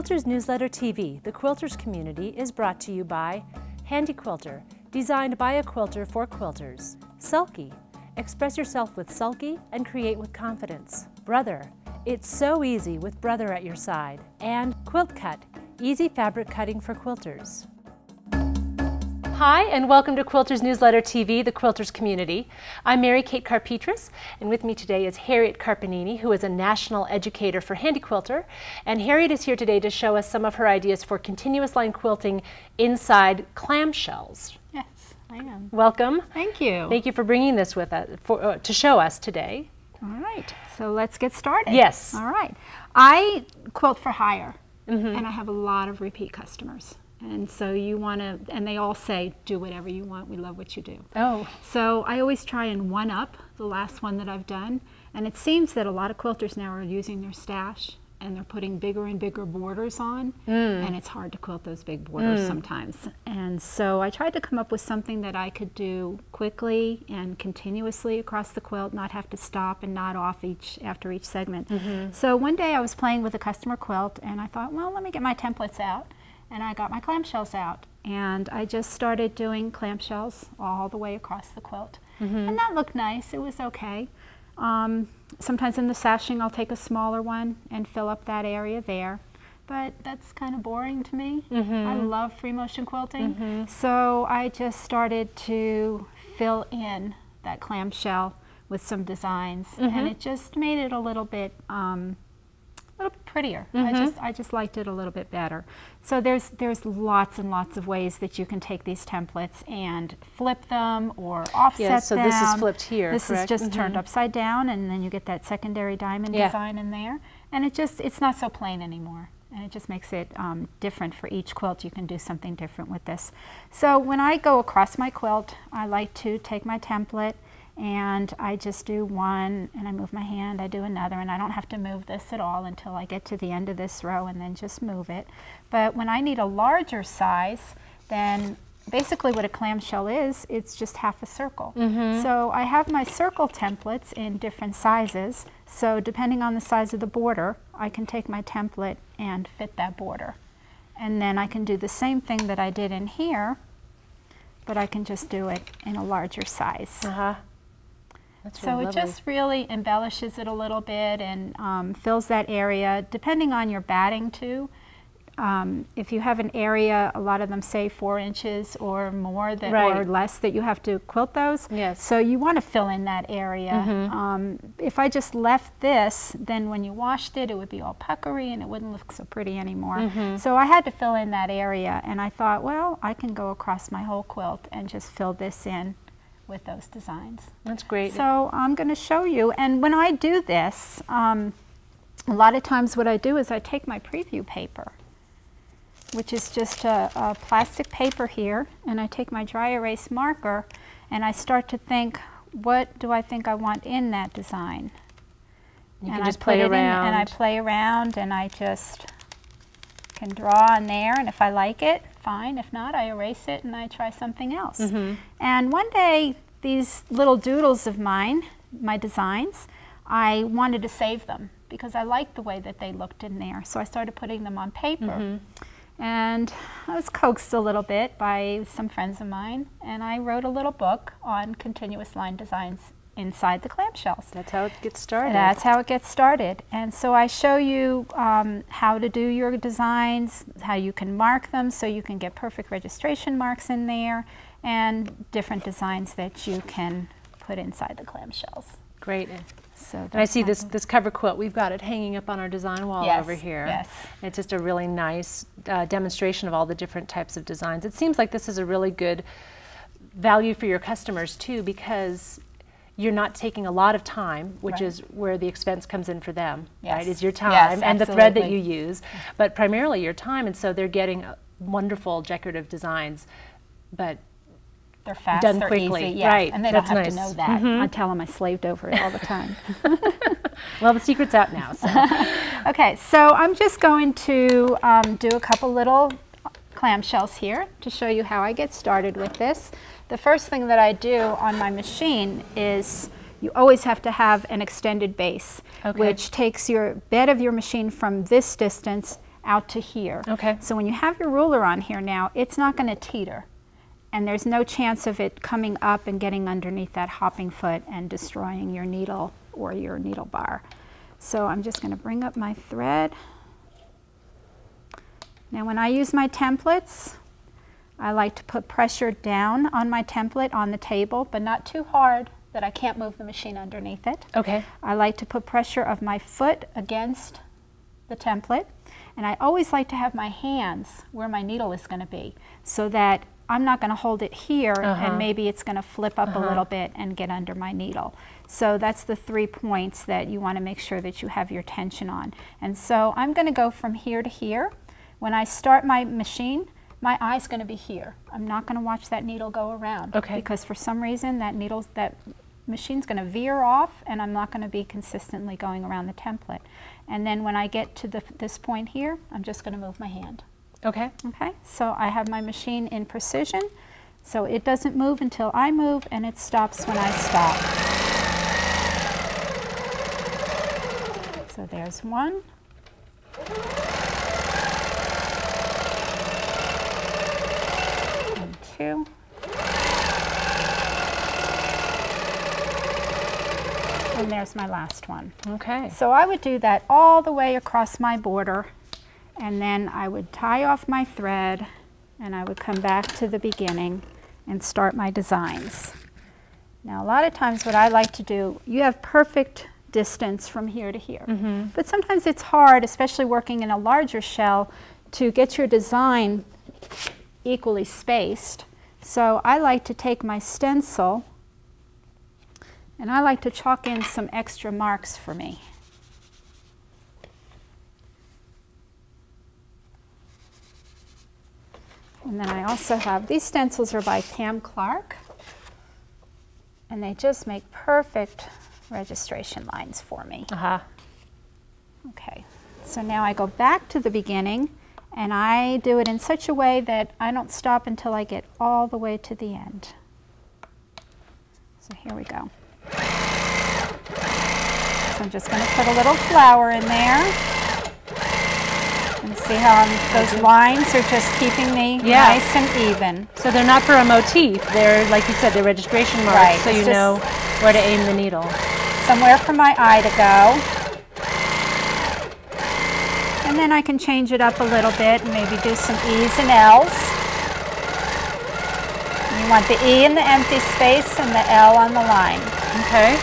Quilters Newsletter TV, the Quilters community, is brought to you by Handy Quilter, designed by a quilter for quilters. Sulky, express yourself with Sulky and create with confidence. Brother, it's so easy with Brother at your side. And Quilt Cut, easy fabric cutting for quilters. Hi, and welcome to Quilters Newsletter TV, the Quilters community. I'm Mary Kate Karpetras, and with me today is Harriet Carpanini, who is a national educator for Handy Quilter. And Harriet is here today to show us some of her ideas for continuous line quilting inside clamshells. Yes, I am. Welcome. Thank you. Thank you for bringing this with us to show us today. All right, so let's get started. Yes. All right. I quilt for hire, and I have a lot of repeat customers. And so you want to, and they all say, do whatever you want, we love what you do. Oh. So I always try and one-up the last one that I've done. And it seems that a lot of quilters now are using their stash and they're putting bigger and bigger borders on. And it's hard to quilt those big borders sometimes. And so I tried to come up with something that I could do quickly and continuously across the quilt, not have to stop and knot off after each segment. So one day I was playing with a customer quilt and I thought, well, let me get my templates out. And I got my clamshells out, and I just started doing clamshells all the way across the quilt. And that looked nice, it was okay. Sometimes in the sashing I'll take a smaller one and fill up that area there, but that's kind of boring to me. I love free motion quilting, so I just started to fill in that clamshell with some designs, and it just made it a little bit prettier. I just liked it a little bit better. So there's lots and lots of ways that you can take these templates and flip them or offset them. So this is flipped here, This correct? is just turned upside down, and then you get that secondary diamond design in there. And it's not so plain anymore. And it just makes it different for each quilt. You can do something different with this. So when I go across my quilt, I like to take my template and I just do one, and I move my hand, I do another, and I don't have to move this at all until I get to the end of this row and then just move it. But when I need a larger size, then basically what a clamshell is, it's just half a circle. So I have my circle templates in different sizes, so depending on the size of the border, I can take my template and fit that border. And then I can do the same thing that I did in here, but I can just do it in a larger size. That's so it just really embellishes it a little bit and fills that area, depending on your batting too. If you have an area, a lot of them say 4 inches or more or less that you have to quilt those. So you want to fill in that area. If I just left this, then when you washed it, it would be all puckery and it wouldn't look so pretty anymore. So I had to fill in that area, and I thought, well, I can go across my whole quilt and just fill this in with those designs. That's great. So I'm going to show you, and when I do this, a lot of times what I do is I take my preview paper, which is just a plastic paper here, and I take my dry erase marker and I start to think, what do I think I want in that design? You can just play around. And I play around and I just can draw on there, and if I like it, fine. If not, I erase it and I try something else. And one day, these little doodles of mine, my designs, I wanted to save them because I liked the way that they looked in there. So I started putting them on paper. And I was coaxed a little bit by some friends of mine, and I wrote a little book on continuous line designs inside the clamshells. That's how it gets started. That's how it gets started. And so I show you how to do your designs, how you can mark them so you can get perfect registration marks in there, and different designs that you can put inside the clamshells. Great. So and I see this cover quilt. We've got it hanging up on our design wall over here. It's just a really nice demonstration of all the different types of designs. It seems like this is a really good value for your customers too, because you're not taking a lot of time, which is where the expense comes in for them, right? Is your time and the thread that you use, but primarily your time, and so they're getting wonderful decorative designs, but they're fast, done they're quickly, easy, right? And they don't have to know that. I tell them I slaved over it all the time. Well, the secret's out now. So. Okay, so I'm just going to do a couple little clamshells here to show you how I get started with this. The first thing that I do on my machine is you always have to have an extended base, which takes your bed of your machine from this distance out to here. Okay. So when you have your ruler on here now, it's not going to teeter. And there's no chance of it coming up and getting underneath that hopping foot and destroying your needle or your needle bar. So I'm just going to bring up my thread. Now when I use my templates, I like to put pressure down on my template on the table, but not too hard that I can't move the machine underneath it. Okay. I like to put pressure of my foot against the template, and I always like to have my hands where my needle is going to be so that I'm not going to hold it here and maybe it's going to flip up a little bit and get under my needle. So that's the 3 points that you want to make sure that you have your tension on. And so I'm going to go from here to here. When I start my machine, my eye's going to be here. I'm not going to watch that needle go around. Okay. Because for some reason that machine's going to veer off and I'm not going to be consistently going around the template. And then when I get to this point here, I'm just going to move my hand. Okay. Okay, so I have my machine in precision, so it doesn't move until I move and it stops when I stop. So there's one. And two. And there's my last one. Okay. So I would do that all the way across my border, and then I would tie off my thread and I would come back to the beginning and start my designs. Now a lot of times what I like to do, you have perfect distance from here to here. But sometimes it's hard, especially working in a larger shell, to get your design equally spaced. So I like to take my stencil and I like to chalk in some extra marks for me. And then I also have, these stencils are by Pam Clark, and they just make perfect registration lines for me. Okay, so now I go back to the beginning, and I do it in such a way that I don't stop until I get all the way to the end. So here we go. So I'm just going to put a little flower in there. And see how those lines are just keeping me nice and even. So they're not for a motif. They're, like you said, they're registration marks, right. So you know where to aim the needle. Somewhere for my eye to go. And then I can change it up a little bit and maybe do some E's and L's. And you want the E in the empty space and the L on the line. Okay.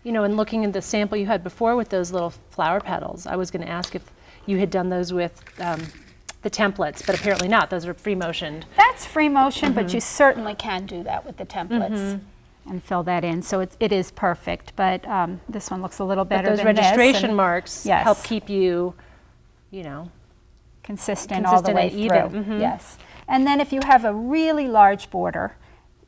You know, in looking at the sample you had before with those little flower petals, I was going to ask if you had done those with the templates, but apparently not. Those are free motioned. That's free motion, but you certainly can do that with the templates and fill that in. So it is perfect, but this one looks a little better than this. Those registration marks help keep you, you know, consistent all the way through. Even. Yes. And then if you have a really large border,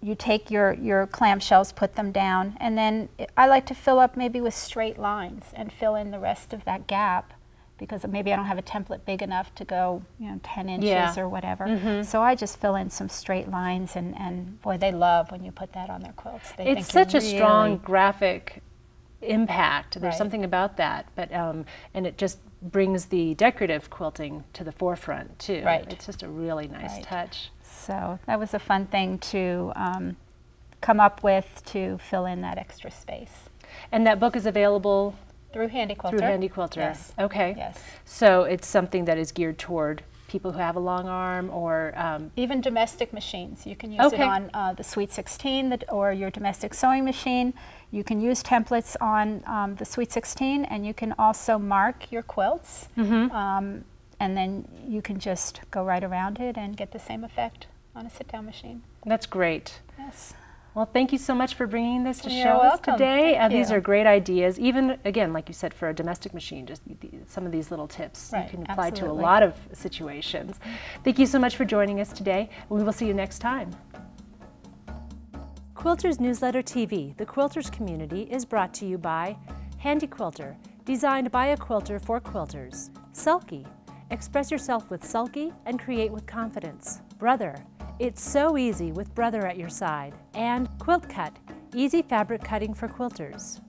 you take your clamshells, put them down, and then I like to fill up maybe with straight lines and fill in the rest of that gap, because maybe I don't have a template big enough to go, 10 inches or whatever. So I just fill in some straight lines, and boy, they love when you put that on their quilts. It's such a strong graphic impact. There's something about that, but and it just brings the decorative quilting to the forefront too. Right. It's just a really nice touch. So that was a fun thing to come up with to fill in that extra space. And that book is available through Handy Quilter. Through Handy Quilter. Yes. Okay. Yes. So it's something that is geared toward people who have a long arm, or even domestic machines. You can use it on the Sweet 16 or your domestic sewing machine. You can use templates on the Sweet 16, and you can also mark your quilts. And then you can just go right around it and get the same effect on a sit-down machine. That's great. Yes. Well, thank you so much for bringing this to You're show welcome. us today. Thank These you. are great ideas. Even, again, like you said, for a domestic machine, just some of these little tips you can apply to a lot of situations. Thank you so much for joining us today. We will see you next time. Quilters Newsletter TV, the Quilters community, is brought to you by Handy Quilter, designed by a quilter for quilters. Sulky, express yourself with Sulky and create with confidence. Brother, it's so easy with Brother at your side. And Quilt Cut, easy fabric cutting for quilters.